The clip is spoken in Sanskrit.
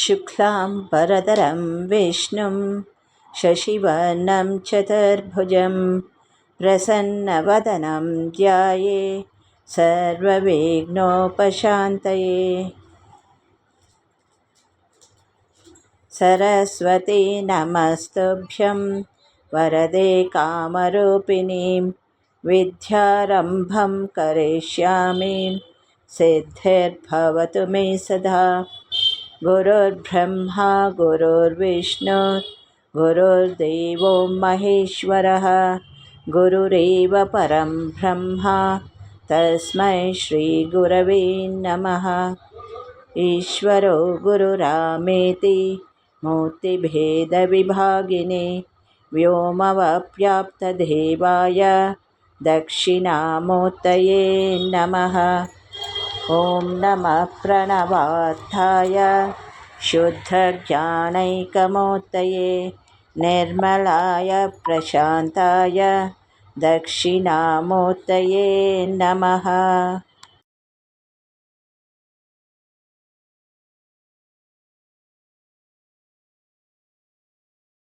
शुक्लाम्बरधरं विष्णुं शशिवर्णं चतुर्भुजं प्रसन्नवदनं ध्याये सर्वविघ्नोपशान्तये। सरस्वती नमस्तुभ्यं वरदे कामरूपिणीं विद्यारम्भं करिष्यामि सिद्धिर्भवतु मे सदा। गुरुर्ब्रह्मा गुरुर्विष्णु गुरुर्देवो महेश्वरः गुरुरेव परं ब्रह्म तस्मै श्रीगुरवे नमः। ईश्वरो गुरुरामेति मूर्तिभेदविभागिने व्योमवद्व्याप्तदेहाय दक्षिणामूर्तये नमः। ॐ नमः प्रणवार्थाय शुद्धज्ञानैकमूर्तये निर्मलाय प्रशान्ताय दक्षिणामूर्तये नमः।